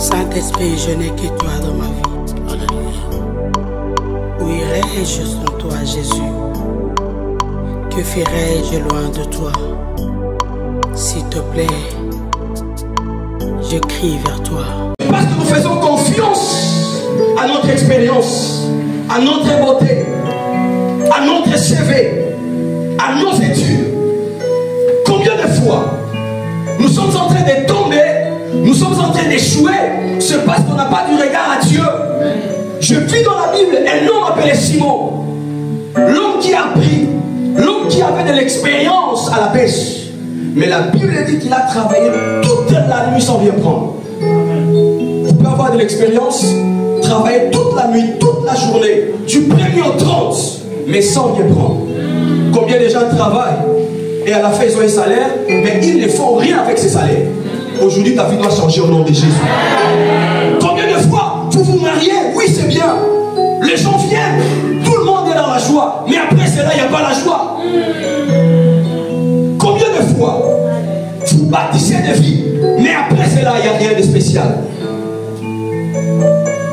Saint-Esprit, je n'ai que toi dans ma vie. Alléluia. Où irai-je sans toi, Jésus? Que ferai-je loin de toi? S'il te plaît, je crie vers toi. Parce que nous faisons confiance à notre expérience, à notre beauté, à notre CV, à nos études. Combien de fois nous sommes en train de tomber, nous sommes en train d'échouer, c'est parce qu'on n'a pas du regard à Dieu. Je vis dans la Bible un homme appelé Simon, l'homme qui a appris, l'homme qui avait de l'expérience à la pêche. Mais la Bible dit qu'il a travaillé toute la nuit sans rien prendre. Vous pouvez avoir de l'expérience, travailler toute la nuit, toute la journée, du 1er au 30, mais sans rien prendre. Combien de gens travaillent et à la fin ils ont un salaire, mais ils ne font rien avec ces salaires. Aujourd'hui ta vie doit changer au nom de Jésus. Combien de fois vous vous mariez? Oui, c'est bien. Les gens viennent, tout le monde est dans la joie, mais après cela il n'y a pas la joie. Combien de fois vous bâtissez des vies, mais après cela il n'y a rien de spécial.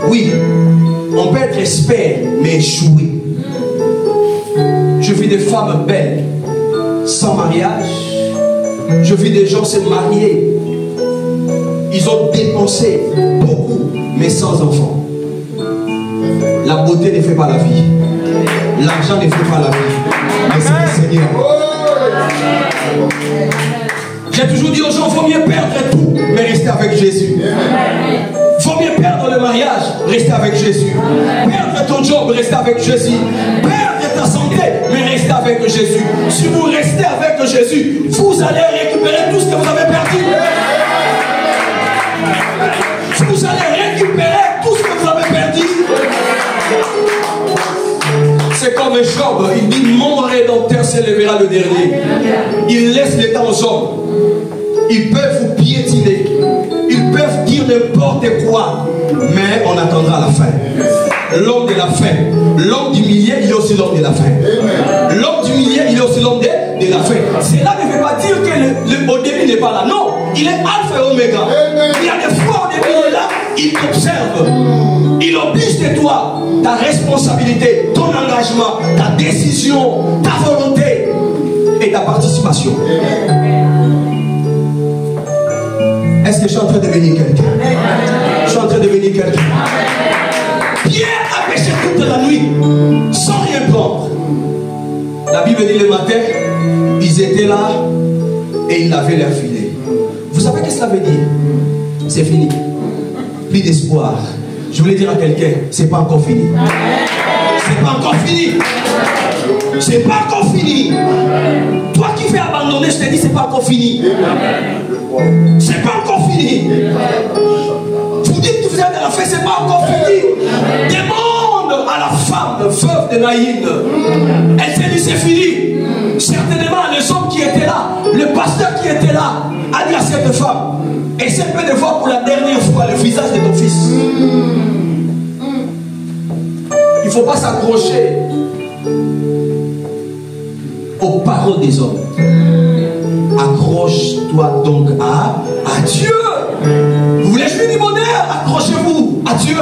Oui, on peut être expert, mais échouer. Je vis des femmes belles, sans mariage. Je vis des gens se marier. Ils ont dépensé beaucoup, mais sans enfants. La beauté ne fait pas la vie. L'argent ne fait pas la vie. Mais c'est le Seigneur. J'ai toujours dit aux gens, il faut mieux perdre tout, mais rester avec Jésus. Il faut mieux perdre le mariage, rester avec Jésus. Perdre ton job, rester avec Jésus. Perdre ta santé, mais rester avec Jésus. Si vous restez avec Jésus, vous allez récupérer tout ce que vous avez perdu. Vous allez récupérer tout ce que vous avez perdu. C'est comme Job, il dit mon rédempteur s'élèvera le dernier. Il laisse les temps aux hommes. Ils peuvent vous piétiner. Ils peuvent dire n'importe quoi. Mais on attendra la fin. L'homme de la fin. L'homme du milieu, il est aussi l'homme de la fin. L'homme du milieu, il est aussi l'homme de la fin. Cela ne veut pas dire que au début il n'est pas là. Non, il est alpha et oméga. Il y a des fois au début il est là, il t'observe. Il oblige de toi ta responsabilité, ton engagement, ta décision, ta volonté et ta participation. Est-ce que je suis en train de devenir quelqu'un? Je suis en train de devenir quelqu'un. Pierre a pêché toute la nuit sans rien prendre. La Bible dit le matin, ils étaient là et ils lavaient leur filet. Vous savez ce que cela veut dire? C'est fini. Plus d'espoir. Je voulais dire à quelqu'un, c'est pas encore fini. C'est pas encore fini. C'est pas encore fini. Toi qui fais abandonner, je te dis, c'est pas encore fini. C'est pas encore fini. Vous dites que vous êtes à la fin, c'est pas encore fini. Demande à la femme, veuve de Naïm. Elle s'est dit, c'est fini. Certainement, les hommes qui étaient là, le pasteur qui était là, a dit à cette femme, essaie de voir pour la dernière fois le visage de ton fils. Il ne faut pas s'accrocher aux paroles des hommes. Accroche-toi donc à Dieu. Vous voulez jouir du bonheur? Accrochez-vous à Dieu.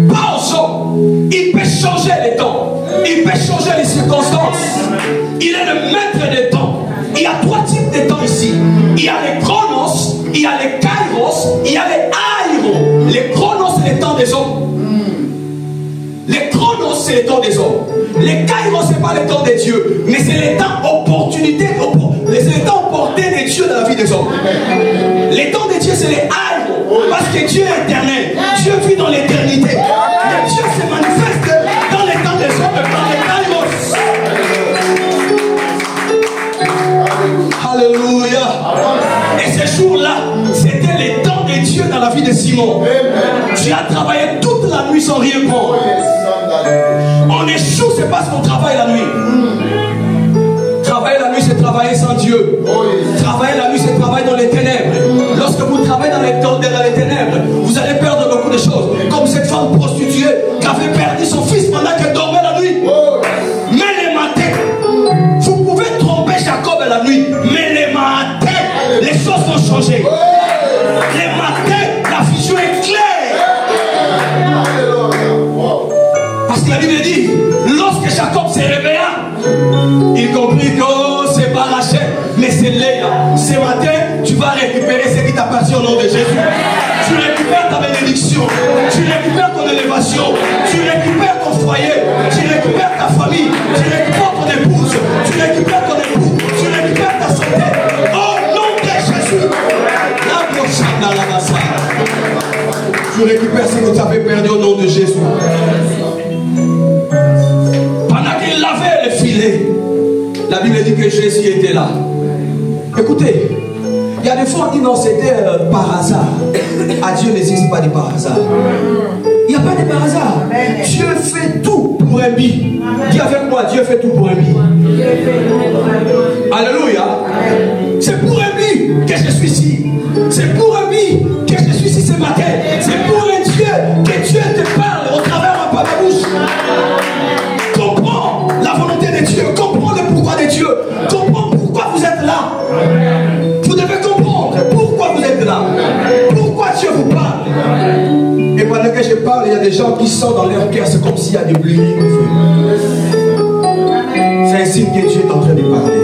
Pas aux hommes. Il peut changer les temps. Il peut changer les circonstances. Il est le maître des temps. Il y a trois types de temps ici. Il y a les chronos, il y a les kairos, il y a les aïros. Les chronos, c'est les temps des hommes. Les chronos, c'est les temps des hommes. Les kairos, ce n'est pas les temps de Dieu, mais c'est les temps opportunités, les temps opportuns de Dieu dans la vie des hommes. Les temps de Dieu, c'est les aïros, parce que Dieu est éternel. Dieu vit dans l'éternité. Et Dieu se manifeste dans les temps des hommes, dans les kairos. Alléluia. Et ces jours-là, c'était les temps de Dieu dans la vie de Simon. Tu as travaillé toute la nuit sans rien prendre. On échoue, c'est parce qu'on travaille la nuit. Travailler la nuit, c'est travailler sans Dieu. Travailler la nuit, c'est travailler dans les ténèbres. Lorsque vous travaillez dans les ténèbres, vous allez perdre beaucoup de choses. Comme cette femme prostituée qui avait perdu son fils pendant qu'elle dormait la nuit. Mais les matins, vous pouvez tromper la nuit, mais les matins, les choses vont changer. Les matins, choisi au nom de Jésus. Tu récupères ta bénédiction. Tu récupères ton élévation. Tu récupères ton foyer. Tu récupères ta famille. Tu récupères ton épouse. Tu récupères ton époux. Tu récupères ta santé. Au nom de Jésus. Tu récupères ce que tu avais perdu au nom de Jésus. Pendant qu'il lavait le filet, la Bible dit que Jésus était là. Écoutez, il y a des fois on dit non, c'était par hasard. À Dieu n'existe pas de par hasard. Il n'y a pas de par hasard. Dieu fait tout pour un but. Dis avec moi, Dieu fait tout pour un but. Alléluia. C'est pour un but que je suis ici. C'est pour un but que je suis ici ce matin. C'est pour un Dieu que Dieu te parle au travers de ma bouche. Comprends la volonté de Dieu. Comprends le pourquoi de Dieu. Comprends pourquoi vous êtes là. Vous devez comprendre pourquoi vous êtes là. Pourquoi Dieu vous parle. Et pendant que je parle, il y a des gens qui sont dans leur cœur. C'est comme s'il y a des bouillies. C'est un signe que Dieu est en train de parler.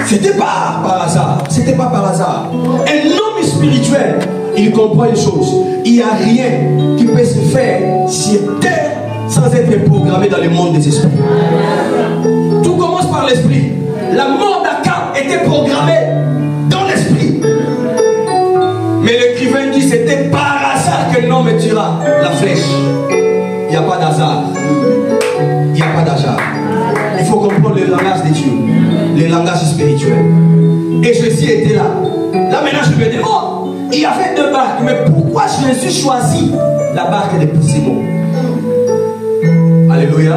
C'était pas par hasard. C'était pas par hasard. Un homme spirituel, il comprend une chose. Il n'y a rien qui peut se faire sur terre sans être programmé dans le monde des esprits. Tout commence par l'esprit. La mort d'Akab était programmée dans l'esprit. Mais l'écrivain dit c'était par hasard que l'homme tira la flèche. Il n'y a pas d'hasard. Il n'y a pas d'hasard. Il faut comprendre le langage de Dieu, le langage spirituel. Et Jésus était là. Là maintenant je me demande, il y avait deux barques, mais pourquoi Jésus choisit la barque de Simon? Alléluia.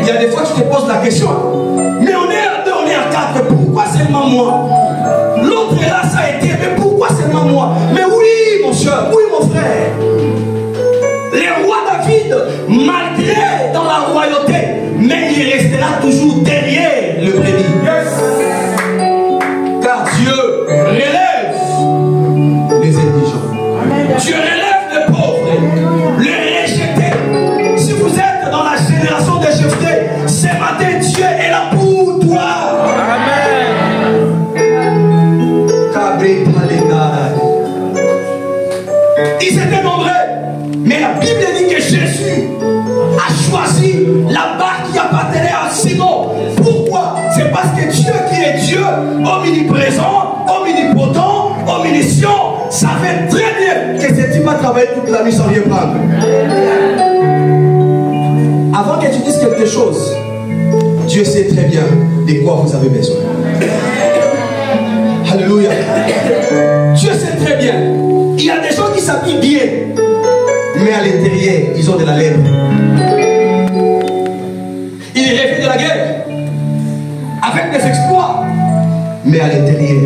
Il y a des fois tu te poses la question, mais on est à deux, on est à quatre, pourquoi seulement moi? L'autre est là, ça a été, mais pourquoi seulement moi? Mais oui mon cher, oui mon frère. Le roi David, malgré dans la royauté, mais il restera toujours derrière le brebis. Car Dieu relève les indigents. Dieu relève les pauvres, les rejetés. Si vous êtes dans la génération de Jephthé, ce matin Dieu est là pour toi. Amen. Ils étaient nombreux, mais la Bible dit que Jésus a choisi la barque qui appartenait à Simon. Pourquoi? C'est parce que Dieu qui est Dieu, omniprésent, omnipotent, omniscient, savait très bien que cet homme a travaillé toute la nuit sans rien prendre. Avant que tu dises quelque chose, Dieu sait très bien de quoi vous avez besoin. Alléluia. Dieu sait très bien. Il y a des gens qui s'habillent bien, mais à l'intérieur, ils ont de la lèvre. Ils rêvent de la guerre avec des exploits, mais à l'intérieur,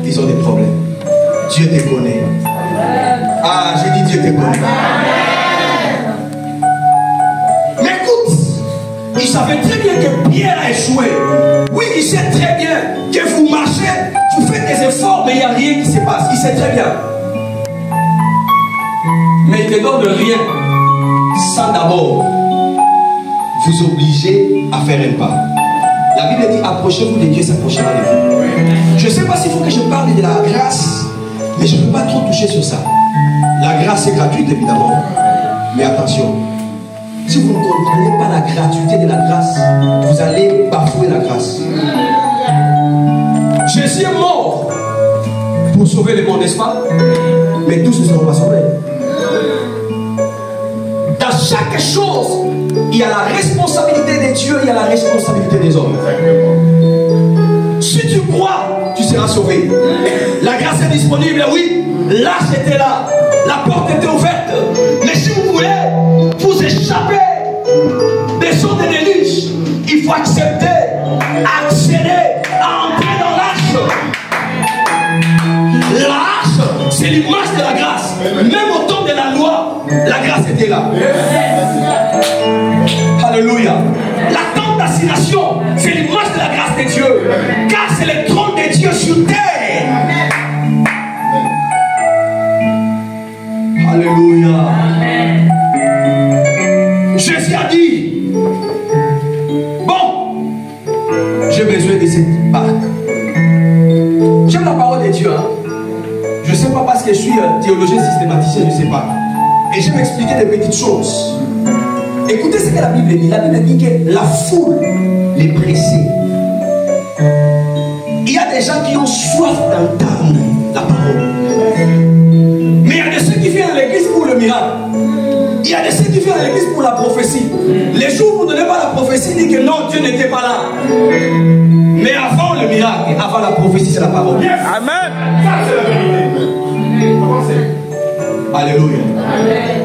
ils ont des problèmes. Dieu te connaît. Ah, j'ai dit Dieu te connaît. Mais écoute, il savait très bien que Pierre a échoué. Oui, il sait très bien que vous marchez, vous faites des efforts, mais il n'y a rien qui se passe. Il sait très bien. Mais il ne te donne rien sans d'abord vous obliger à faire un pas. La Bible dit approchez-vous de Dieu, s'approchera de vous. Je ne sais pas s'il faut que je parle de la grâce, mais je ne peux pas trop toucher sur ça. La grâce est gratuite évidemment, mais attention, si vous ne comprenez pas la gratuité de la grâce, vous allez bafouer la grâce. Jésus est mort pour sauver le monde, n'est-ce pas? Mais tous ne seront pas sauvés. Dans chaque chose, il y a la responsabilité de Dieu, il y a la responsabilité des hommes. Si tu crois, tu seras sauvé. La grâce est disponible, oui. L'âge était là, la porte était ouverte. Mais si vous voulez vous échapper des choses de déluge, il faut accepter, accéder à entrer dans l'âge. L'âge, c'est l'image de la grâce. Même au temps de la loi, la grâce était là. Alléluia. La tente d'assignation, c'est l'image de la grâce de Dieu. Car c'est le trône de Dieu sur terre. Alléluia. Jésus a dit, bon, j'ai besoin de cette barque. Dieu. Hein. Je ne sais pas parce que je suis théologien systématicien, je ne sais pas. Et je vais m'expliquer des petites choses. Écoutez ce que la Bible dit. La Bible dit que la foule les pressait. Il y a des gens qui ont soif d'entendre la parole. Mais il y a de ceux qui viennent à l'église pour le miracle. Il y a de ceux qui viennent à l'église pour la prophétie. Les jours où vous ne donnez pas la prophétie, dit que non, Dieu n'était pas là. Mais avant le miracle, avant la prophétie, c'est la parole. Yes. Amen. Ça, c'est la vérité. Alléluia. Amen.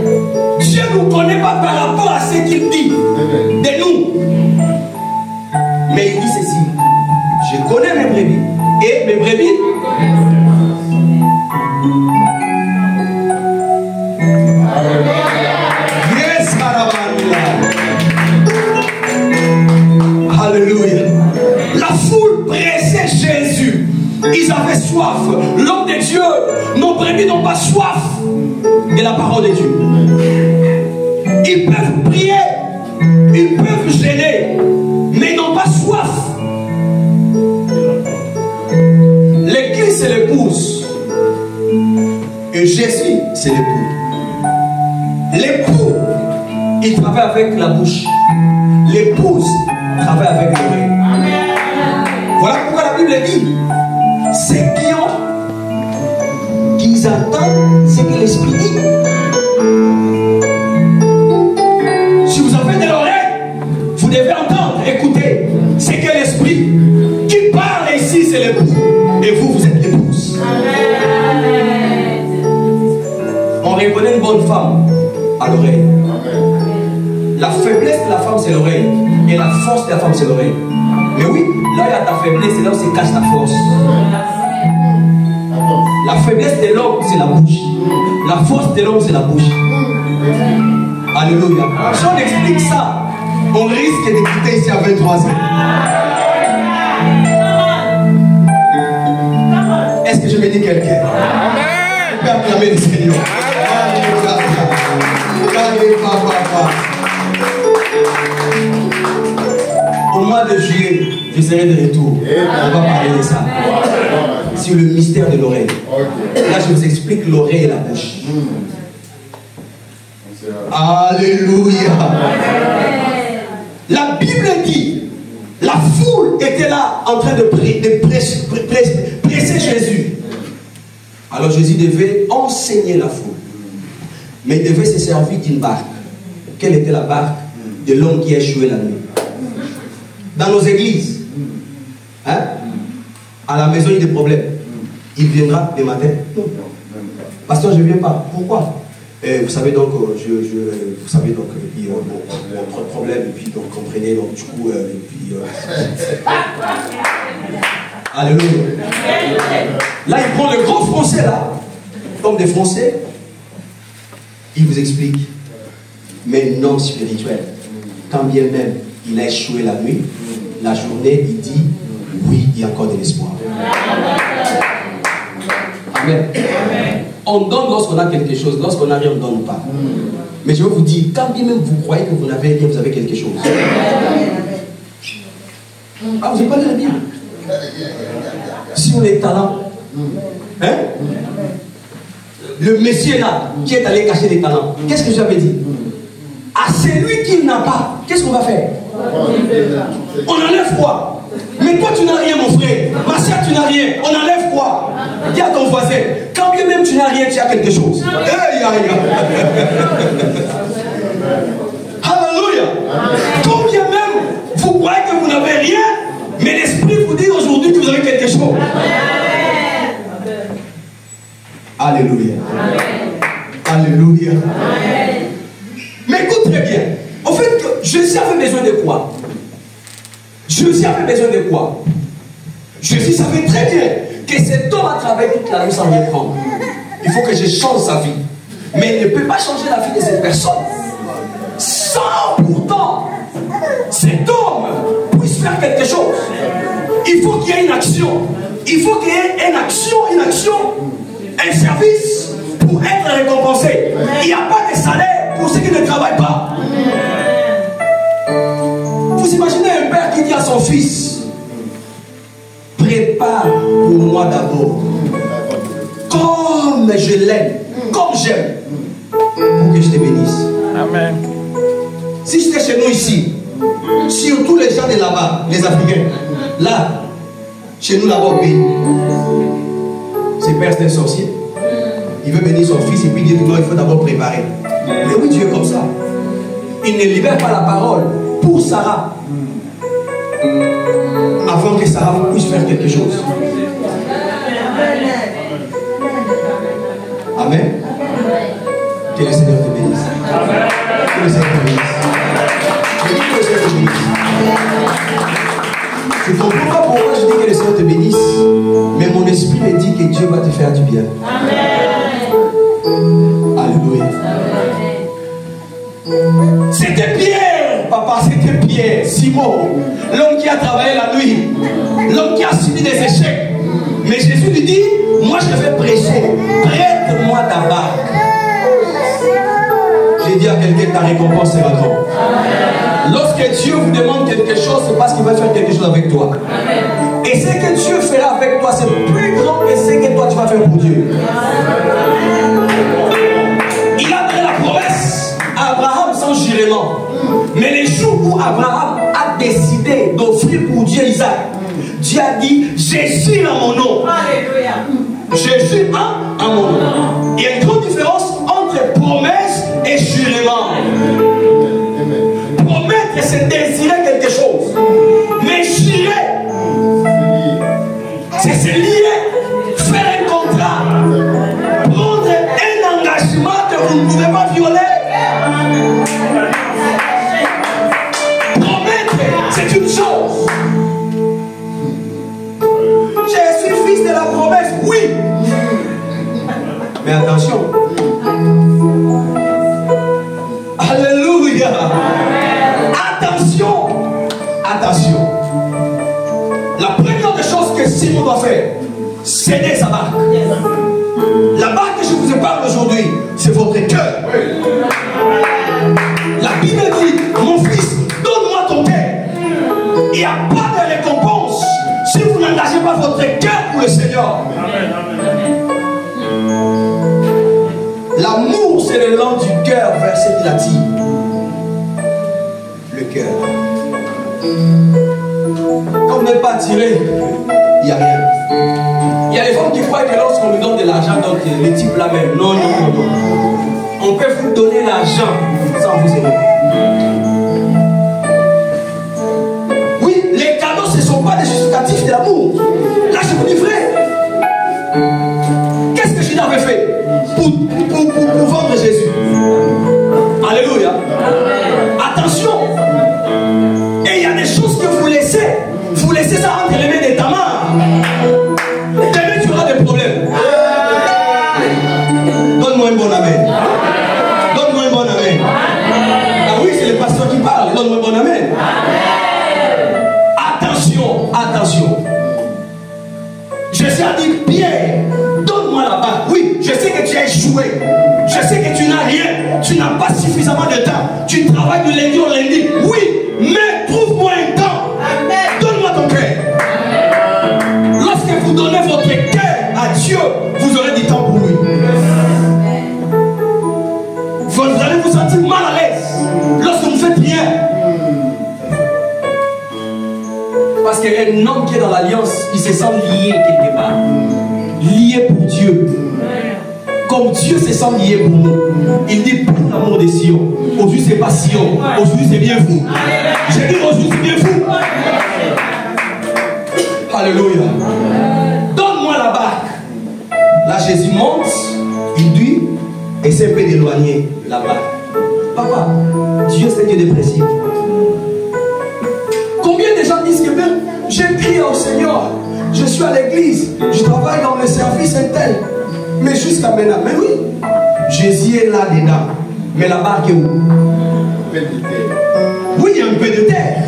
Dieu ne nous connaît pas par rapport à ce qu'il dit de nous. Mais il dit ceci. Je connais mes brebis. Et mes brebis. Yes, alléluia. La foule pressait Jésus. Ils avaient soif. L'homme de Dieu, nos brebis n'ont pas soif de la parole de Dieu. Ils peuvent prier, ils peuvent gêner, mais ils n'ont pas soif. L'église, c'est l'épouse. Et Jésus, c'est l'époux. L'époux, il travaille avec la bouche. L'épouse travaille avec l'oreille. Voilà pourquoi la Bible dit c'est qu'ils entendent ce que l'Esprit dit. Si vous avez de l'oreille, vous devez entendre, écouter. C'est que l'Esprit qui parle ici, c'est l'époux. Et vous, vous êtes l'épouse. On reconnaît une bonne femme à l'oreille. La faiblesse de la femme, c'est l'oreille. Et la force de la femme, c'est l'oreille. Mais oui, là il y a ta faiblesse, c'est là où se cache ta force. La faiblesse de l'homme, c'est la bouche. La force de l'homme, c'est la bouche. Alléluia. Si on explique ça, on risque d'écouter ici à 23 ans. Est-ce que je me dis quelqu'un? On peut acclamer le Seigneur. Au mois de juillet, je serai de retour. On va parler de ça. Sur le mystère de l'oreille. Là, je vous explique l'oreille et la bouche. Alléluia. La Bible dit, la foule était là en train de presser Jésus. Alors Jésus devait enseigner la foule. Mais il devait se servir d'une barque. Quelle était la barque? De l'homme qui a échoué la nuit. Dans nos églises, hein? À la maison, il y a des problèmes. Il viendra le matin. Non. Pasteur, je ne viens pas. Pourquoi? Vous savez donc, vous savez donc, puis, bon, problème, et puis donc, comprenez, donc, du coup, et puis. Alléluia. Là, il prend le gros français, là, comme des français, il vous explique. Mais non spirituel. Quand bien même il a échoué la nuit, la journée, il dit oui, il y a encore de l'espoir. Amen. On donne lorsqu'on a quelque chose, lorsqu'on n'a rien, on ne donne pas. Mais je vais vous dire, quand bien même vous croyez que vous n'avez rien, vous avez quelque chose. Ah, vous n'avez pas de la Bible. Si on est talent, hein? Le monsieur là, qui est allé cacher les talents, qu'est-ce que j'avais dit? À celui qui n'a pas, qu'est-ce qu'on va faire? On enlève quoi? Mais toi tu n'as rien, mon frère. Ma soeur, tu n'as rien. On enlève quoi? Dis à ton voisin, quand bien même tu n'as rien, tu as quelque chose. Alléluia. Quand bien même vous croyez que vous n'avez rien, mais l'Esprit vous dit aujourd'hui que vous avez quelque chose. Alléluia. Alléluia. Mais écoute très bien. En fait, Jésus avait besoin de quoi? Jésus avait besoin de quoi? Jésus savait très bien que cet homme a travaillé toute la nuit sans rien prendre. Il faut que je change sa vie. Mais il ne peut pas changer la vie de cette personne sans pourtant cet homme puisse faire quelque chose. Il faut qu'il y ait une action. Il faut qu'il y ait une action, un service pour être récompensé. Il n'y a pas de salaire pour ceux qui ne travaillent pas. Vous imaginez un père qui dit à son fils, prépare pour moi d'abord. comme je l'aime, comme j'aime, pour que je te bénisse. Amen. Si j'étais chez nous ici, surtout les gens de là-bas, les Africains, là, chez nous là-bas au pays, c'est père, c'est un sorcier. Il veut bénir son fils et puis dire non, il faut d'abord préparer. Mais oui, Dieu est comme ça. Il ne libère pas la parole pour Sarah avant que Sarah puisse faire quelque chose. Amen. Que le Seigneur te bénisse. Que le Seigneur te bénisse. Je dis que le Seigneur te bénisse. Je ne comprends pas pourquoi je dis que le Seigneur te bénisse, mais mon esprit me dit que Dieu va te faire du bien. Alléluia. C'était Pierre, papa, c'était Pierre, Simon, l'homme qui a travaillé la nuit, l'homme qui a subi des échecs. Mais Jésus lui dit, moi je vais prêcher, prête-moi ta barque. J'ai dit à quelqu'un, ta récompense sera grande. Lorsque Dieu vous demande quelque chose, c'est parce qu'il va faire quelque chose avec toi. Et ce que Dieu fera avec toi, c'est plus grand que ce que toi tu vas faire pour Dieu. Il a donné la promesse à Abraham sans jurement. Mais les jours où Abraham a décidé d'offrir pour Dieu Isaac, Dieu a dit, Jésus en mon nom. Alléluia. Jésus en mon nom. Il y a une grande différence entre promesse et jurement. Promettre, c'est désirer quelque chose. Mais jurer, c'est se lier, faire un contrat, prendre un engagement que vous ne pouvez pas violer. Promettre, c'est une chose. Je suis fils de la promesse, oui. Mais attention. Alléluia. Attention. Attention. La première des choses que Simon doit faire, céder sa barque. La barque que je vous parle aujourd'hui, c'est votre cœur. La Bible dit, mon fils, donne-moi ton cœur. Il n'y a pas de récompense si vous n'engagez pas votre cœur pour le Seigneur. L'amour, c'est l'élan du cœur, verset qu'il a dit. Le cœur. Quand vous n'êtes pas attiré, il n'y a rien. Il y a des femmes qui croient que lorsqu'on lui donne de l'argent, donc les types là même. Non, non, non, non. On peut vous donner l'argent sans vous aimer. Oui, les cadeaux, ce ne sont pas des justificatifs de l'amour. Là, je vous dis vrai. Qu'est-ce que Jésus avait fait pour vendre Jésus? Alléluia. Attention. Et il y a des choses que vous laissez ça entre les mains des tamars. Demain tu auras des problèmes. Donne-moi un bon amen. Donne-moi un bon amen. Ah oui, c'est le pasteur qui parle. Donne-moi un bon amen. Attention, attention. Jésus a dit, Pierre, donne-moi la barque. Oui, je sais que tu as échoué. Je sais que tu n'as rien. Tu n'as pas suffisamment de temps. Tu travailles de lundi au lundi. Oui, mais trouve-moi un temps. Donne-moi ton cœur. Lorsque vous donnez votre cœur à Dieu, vous aurez du temps pour lui. Vous allez vous sentir mal à l'aise lorsque vous ne faites rien. Parce qu'un homme qui est dans l'alliance, il se sent lié quelque part. Lié pour Dieu. Comme Dieu se sent lié pour nous. Il dit pour l'amour des Sion. Aujourd'hui c'est pas Sion. Aujourd'hui c'est bien vous. J'ai dit aujourd'hui c'est bien vous. Alléluia. Donne-moi la barque. Là Jésus monte. Il dit et c'est un peu d'éloigner la barque. Papa, Dieu c'est Dieu des principes. Combien de gens disent que même j'ai crié au Seigneur, je suis à l'église, je travaille dans le service tel, mais jusqu'à maintenant, mais oui, Jésus est là-dedans, mais la barque est où? Oui, il y a un peu de terre.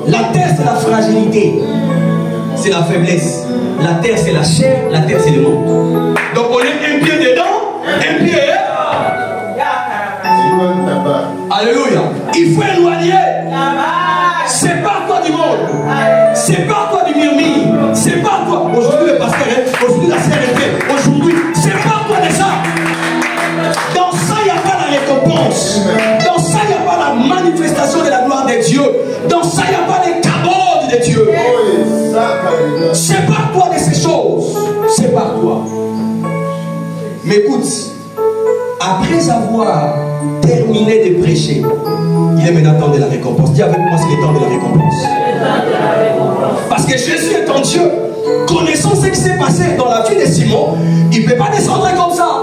La terre c'est la fragilité, c'est la faiblesse. La terre c'est la chair, la terre c'est le monde. Donc on est un pied dedans, un pied. Alléluia. Il faut éloigner. Sépare-toi du monde. Sépare-toi du murmure. Sépare-toi. Aujourd'hui le pasteur, aujourd'hui la CRT, Sépare-toi de ces choses. Sépare-toi. Mais écoute, après avoir terminé de prêcher, il est maintenant temps de la récompense. Dis avec moi, c'est le temps de la récompense. Parce que Jésus est un Dieu. Connaissant ce qui s'est passé dans la vie de Simon, il ne peut pas descendre comme ça.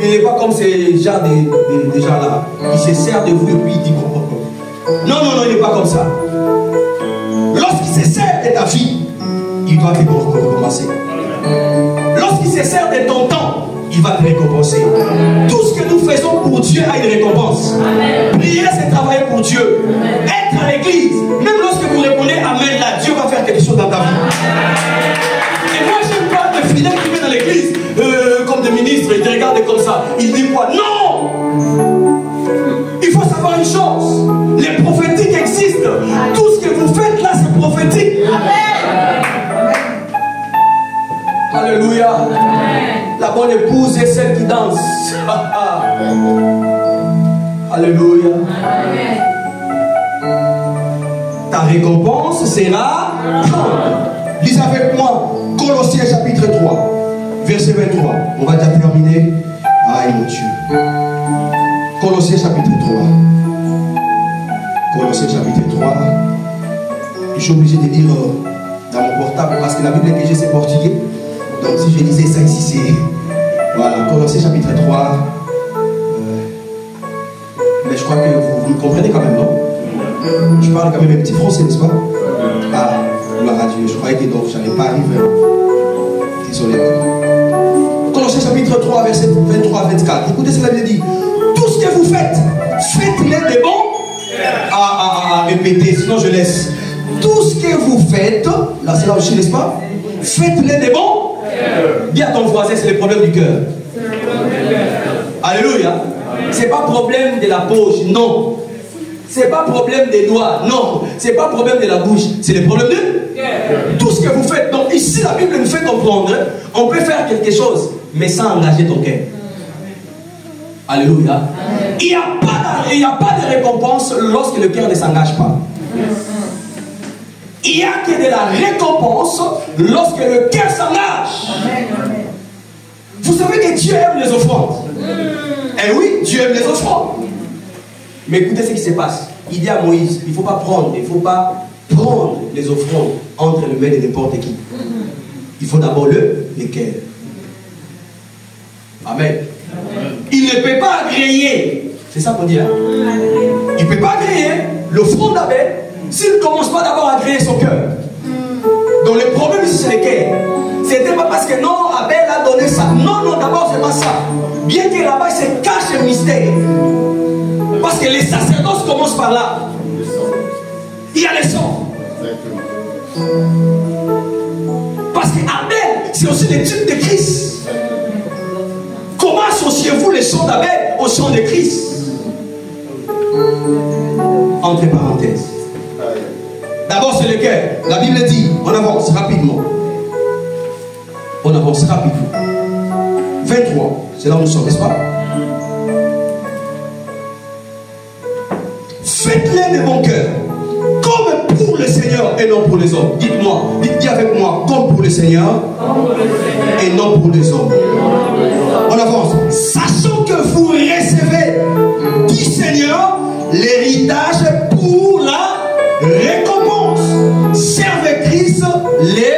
Il n'est pas comme ces gens de gens-là. Il se sert de vous et puis il dit non, non, non, il n'est pas comme ça. Lorsqu'il se sert de ta vie, il doit te recompenser. Lorsqu'il se sert de ton temps, il va te récompenser. Tout ce que nous faisons pour Dieu a une récompense. Prier, c'est travailler pour Dieu. Être à l'église, même lorsque vous répondez Amen, là, Dieu va faire quelque chose dans ta vie. Et moi, je n'aime pas de fidèles qui viennent dans l'église comme des ministres, ils te regardent comme ça. Ils disent quoi? Non! Il faut savoir une chose. Les prophétiques existent. Tout ce que vous faites là, c'est prophétique. Alléluia. La bonne épouse est celle qui danse. Alléluia. Ta récompense sera grande. Lisez avec moi Colossiens chapitre 3, verset 23. On va déjà terminer. Aïe mon Dieu. Colossiens chapitre 3. Colossiens chapitre 3. Je suis obligé de lire dans mon portable parce que la Bible que j'ai c'est portugais. Donc si je lisais ça ici, c'est... Voilà, Colossiens chapitre 3. Mais je crois que vous me comprenez quand même, non? Je parle quand même un petit français, n'est-ce pas? Ah, gloire à Dieu. Je croyais que donc je n'allais pas arriver. Désolé. Colossiens chapitre 3, verset 23-24. Écoutez ce que la Bible dit. Tout ce que vous faites, faites-les des bons. Répétez, sinon je laisse. Tout ce que vous faites, là c'est là aussi, n'est-ce pas? Faites-les des bons. Dis à ton voisin, c'est le problème du cœur. Alléluia. C'est pas problème de la poche, non. C'est pas problème des doigts, non. C'est pas problème de la bouche, c'est le problème de tout ce que vous faites. Donc ici, la Bible nous fait comprendre, on peut faire quelque chose, mais sans engager ton cœur. Alléluia. Il n'y a pas de récompense lorsque le cœur ne s'engage pas. Il n'y a que de la récompense lorsque le cœur s'engage. Vous savez que Dieu aime les offrandes. Eh oui, Dieu aime les offrandes. Mais écoutez ce qui se passe. Il dit à Moïse, il ne faut pas prendre les offrandes entre les mains de n'importe qui. Il faut d'abord le cœur. Amen. Il ne peut pas agréer. C'est ça qu'on dit. Hein? Il ne peut pas agréer l'offrande d'Abel s'il ne commence pas d'abord à agréer son cœur. Donc le problème ici c'est le cœur. C'était pas parce que non, Abel a donné ça. Non, non, d'abord c'est pas ça. Bien que là-bas il se cache un mystère. Parce que les sacerdoces commencent par là. Il y a le sang. Parce que Abel, c'est aussi le type de Christ. Comment associez-vous le sang d'Abel au sang de Christ? Entre parenthèses. D'abord c'est le cœur. La Bible dit, on avance rapidement. On avance rapidement. 23, c'est là où nous sommes, n'est-ce pas? Faites-les de bon cœur, comme pour le Seigneur et non pour les hommes. Dites-moi, dites avec moi, comme pour le Seigneur et non pour les hommes. On avance. Sachant que vous recevez du Seigneur l'héritage pour la récompense. Servez Christ les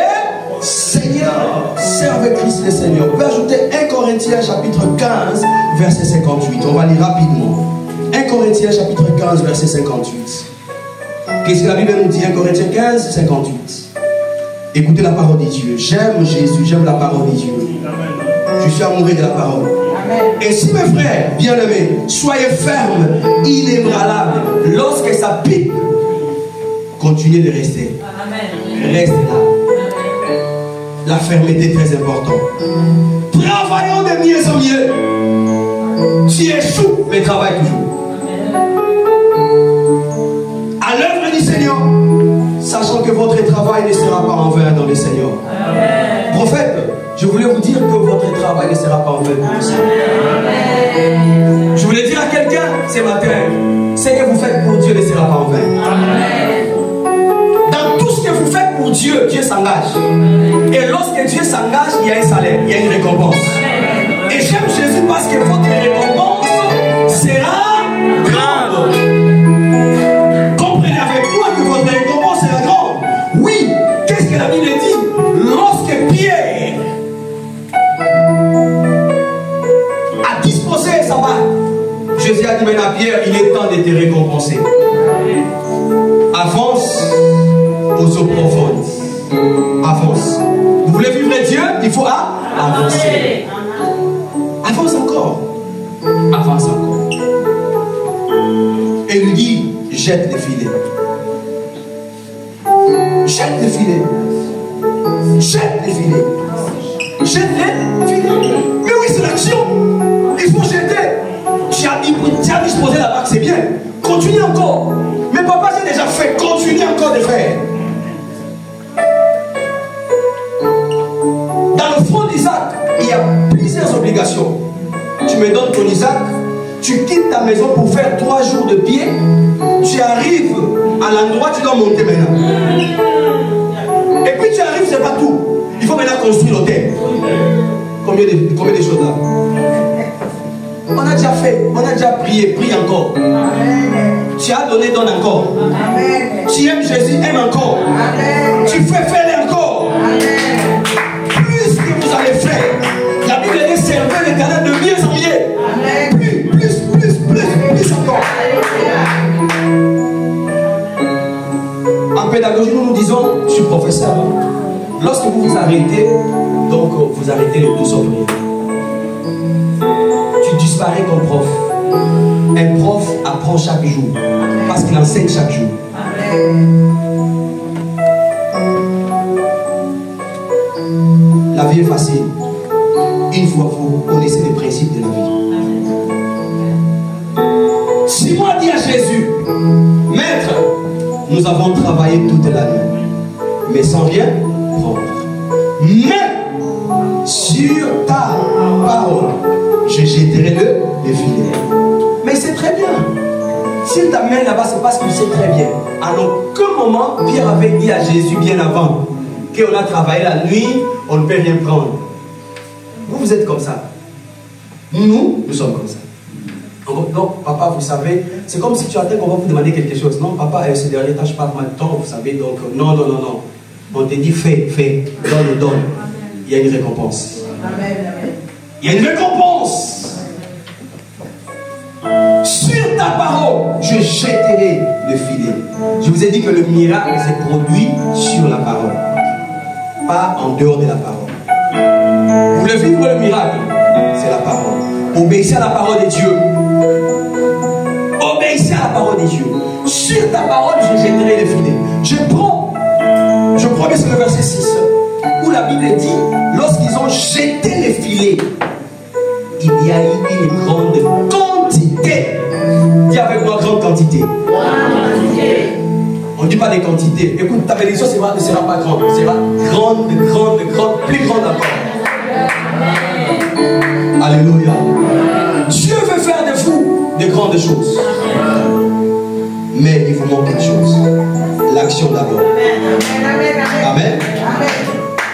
Seigneurs. Servez Christ les Seigneurs. On peut ajouter 1 Corinthiens chapitre 15, verset 58. On va lire rapidement. 1 Corinthiens chapitre 15, verset 58. Qu'est-ce que la Bible nous dit? 1 Corinthiens 15, 58. Écoutez la parole de Dieu. J'aime Jésus, j'aime la parole de Dieu. Je suis amoureux de la parole. Et si mes frères bien-aimés, soyez fermes, inébranlables, lorsque ça pique, continuez de rester. Restez là. La fermeté est très importante. Travaillons de mieux en mieux. Tu échoues, mais travaille toujours. À l'œuvre du Seigneur, sachant que votre travail ne sera pas en vain dans le Seigneur. Amen. Prophète, je voulais vous dire que votre travail ne sera pas en vain dans le Seigneur. Amen. Je voulais dire à quelqu'un ce matin, ce que vous faites pour Dieu ne sera pas en vain. Amen. Dans tout ce que vous faites Dieu, Dieu s'engage. Et lorsque Dieu s'engage, il y a un salaire, il y a une récompense. Et j'aime Jésus parce que votre récompense sera grande. Comprenez avec moi que votre récompense sera grande. Oui, qu'est-ce que la Bible dit? Lorsque Pierre a disposé sa barque, Jésus a dit maintenant à Pierre, il est temps de te récompenser. Avance aux eaux profondes. Avance. Vous voulez vivre Dieu? Il faut avancer. Avance encore. Avance encore. Et lui dit, jette les filets. Jette les filets. Jette les filets. Jette les filets. Mais oui, c'est l'action. Il faut jeter. Tu as disposé la barque, c'est bien. Continue encore. Mais papa, j'ai déjà fait. Continue encore de faire. Dans le front d'Isaac, il y a plusieurs obligations. Tu me donnes ton Isaac, tu quittes ta maison pour faire 3 jours de pied, tu arrives à l'endroit, tu dois monter maintenant. Et puis tu arrives, c'est pas tout. Il faut maintenant construire l'hôtel. Combien de choses là? On a déjà fait, on a déjà prié, prie encore. Tu as donné, donne encore. Tu aimes Jésus, aime encore. Tu fais faire encore. Plus que vous allez faire, la Bible dit servir l'Éternel de mieux en mieux. Plus encore. En pédagogie, nous disons, je suis professeur. Lorsque vous vous arrêtez, donc vous arrêtez les 12 ouvriers. Tu disparais comme prof. Un prof apprend chaque jour parce qu'il enseigne chaque jour. La vie est facile. Une fois vous connaissez les principes de la vie. Simon a dit à Jésus, Maître, nous avons travaillé toute la nuit, mais sans rien prendre. Mais sur ta parole, je jetterai le filet. Mais c'est très bien. S'il t'amène là-bas, c'est parce qu'il sait très bien. Alors, quel moment Pierre avait dit à Jésus bien avant qu'on a travaillé la nuit, on ne peut rien prendre. Vous êtes comme ça. Nous sommes comme ça. Donc, papa, vous savez, c'est comme si tu attends qu'on va vous demander quelque chose. Non, papa, ces derniers temps, je parle mal de temps, vous savez, donc, non. On te dit, fais, donne. Il y a une récompense. Amen. Il y a une récompense. Sur ta parole, je jetterai le filet. Je vous ai dit que le miracle s'est produit sur la parole, pas en dehors de la parole. Vous voulez vivre le miracle? C'est la parole. Obéissez à la parole de Dieu. Obéissez à la parole de Dieu. Sur ta parole, je jetterai le filet. Je crois que c'est le verset 6 où la Bible dit, lorsqu'ils ont jeté les filets, il y a eu une grande quantité. Dis avec moi, grande quantité. On ne dit pas des quantités. Écoute, ta bénédiction ne sera pas grande. Elle sera grande, plus grande encore. Alléluia. Dieu veut faire de vous de grandes choses. Mais il vous manque quelque chose. L'action d'abord. Amen.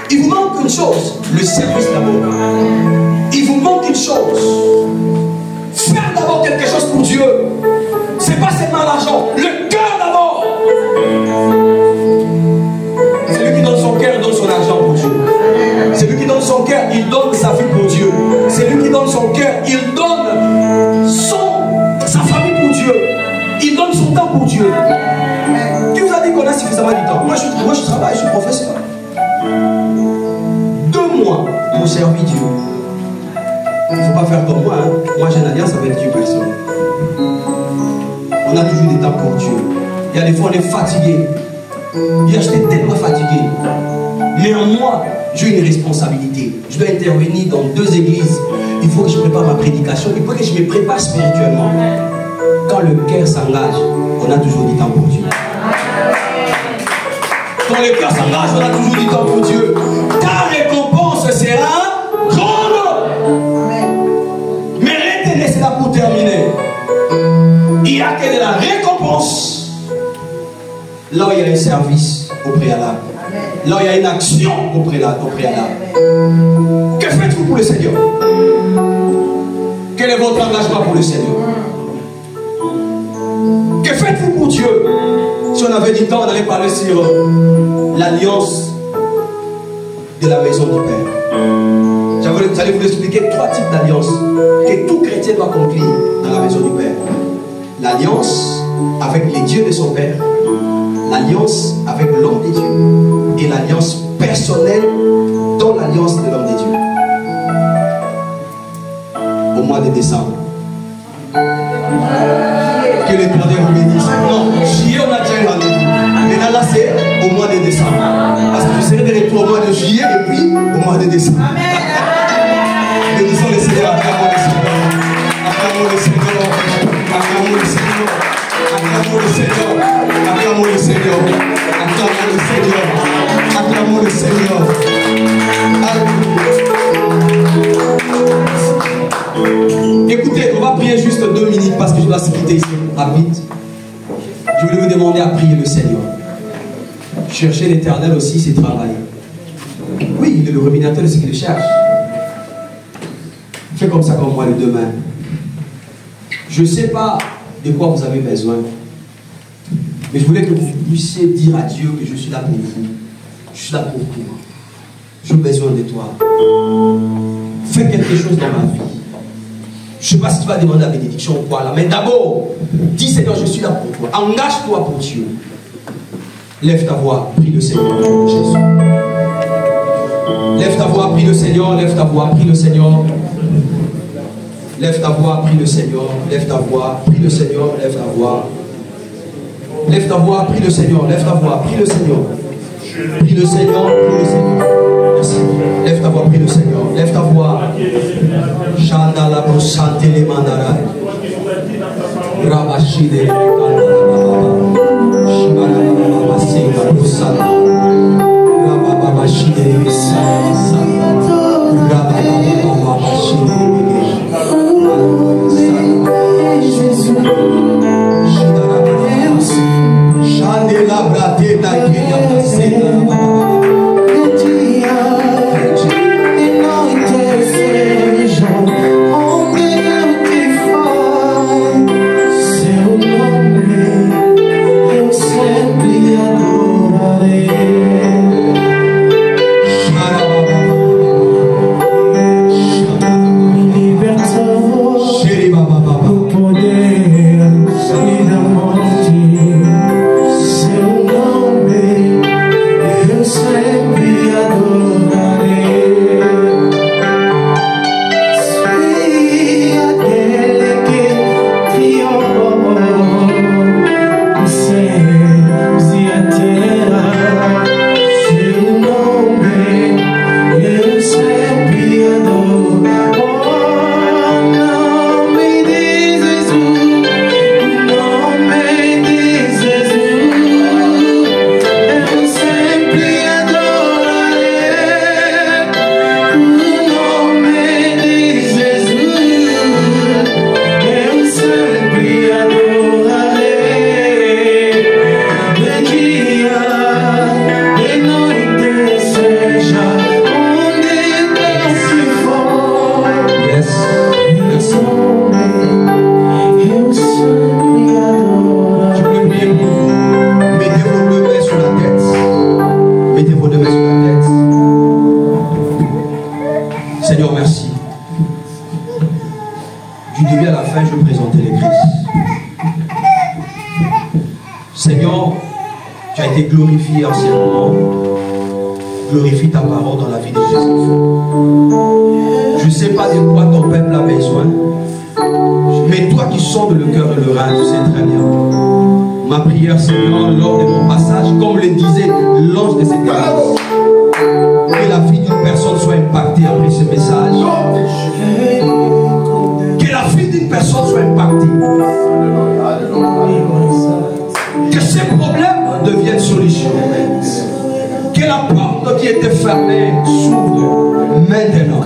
Il vous manque une chose. Le service d'abord. Il vous manque une chose. Faire d'abord quelque chose pour Dieu. C'est pas seulement l'argent. Le cœur d'abord. Celui qui donne son cœur donne son argent pour Dieu. Celui qui donne son cœur, il donne sa vie pour Dieu. Celui qui donne son cœur, il donne sa famille pour Dieu. Il donne son temps pour Dieu. Qui vous a dit qu'on a suffisamment du temps? Moi je travaille, je suis professeur. 2 mois pour servir Dieu. Il ne faut pas faire comme moi. Moi j'ai une alliance avec Dieu personnel. On a toujours des temps pour Dieu. Il y a des fois on est fatigué. J'étais tellement fatigué. Mais en moi, j'ai une responsabilité. Je dois intervenir dans 2 églises. Il faut que je prépare ma prédication. Il faut que je me prépare spirituellement. Quand le cœur s'engage, on a toujours du temps pour Dieu. Quand le cœur s'engage, on a toujours du temps pour Dieu. Ta récompense sera grande. Mais retenez cela pour terminer. Il n'y a que de la récompense là où il y a un service au préalable. Là où il y a une action au préalable. Que faites-vous pour le Seigneur? Quel est votre engagement pour le Seigneur? Que faites-vous pour Dieu? Si on avait du temps, on allait parler sur l'alliance de la maison du Père. J'allais vous expliquer 3 types d'alliances que tout chrétien doit conclure dans la maison du Père. L'alliance avec les dieux de son Père, l'alliance avec l'homme de Dieu et l'alliance personnelle dans l'alliance de l'homme de Dieu. Au mois de décembre. Que l'Éternel vous bénisse. Non, juillet on a déjà un rendez-vous. Maintenant là c'est au mois de décembre. Parce que je serai de retour au mois de juillet et puis au mois de décembre. Bénissons le Seigneur, acclamons le Seigneur. Acclamons le Seigneur. Acclamons le Seigneur. Acclamons le Seigneur. Acclamons le Seigneur. Acclamons le Seigneur. Acclamons le Seigneur. Écoutez, on va prier juste 2 minutes parce que je dois se quitter ici rapide. Je voulais vous demander à prier le Seigneur. Chercher l'Éternel aussi, c'est travail. Oui, il est le ruminateur de ce qu'il cherche. Fais comme ça comme moi les 2 mains. Je ne sais pas de quoi vous avez besoin. Mais je voulais que vous puissiez dire à Dieu que je suis là pour vous. Je suis là pour toi. J'ai besoin de toi. Fais quelque chose dans ma vie. Je ne sais pas si tu vas demander la bénédiction ou quoi là. Mais d'abord, dis Seigneur, je suis là pour toi. Engage-toi pour Dieu. Lève ta voix, prie le Seigneur au nom de Jésus. Lève ta voix, prie le Seigneur. Lève ta voix, prie le Seigneur. Lève ta voix, prie le Seigneur. Lève ta voix, prie le Seigneur. Lève ta voix. Lève ta voix, prie le Seigneur. Lève ta voix, prie le Seigneur. Prie le Seigneur, prie le Seigneur. Merci. Lève ta voix, prie le Seigneur. Lève ta voix. Chanda la brosante les mandaras. Rabashide. Shibara baba sega brosante. Rababa shide. Rababa shide. Glorifie en ce moment. Glorifie ta parole dans la vie de tes enfants. Je ne sais pas de quoi ton peuple a besoin, mais toi qui sondes le cœur et le rein, tu sais très bien. Ma prière, Seigneur, lors de mon passage, comme le disait l'ange de cette grâce, que la vie d'une personne soit impactée après ce message. Que la vie d'une personne soit impactée. Que ces problèmes deviennent solutions. Que la porte qui était fermée s'ouvre maintenant.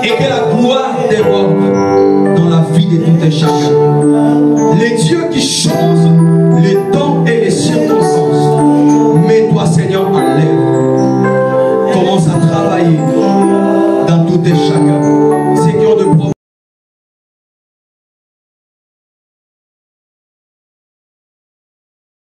Et que la gloire déborde dans la vie de tout un chacun. Les dieux qui changent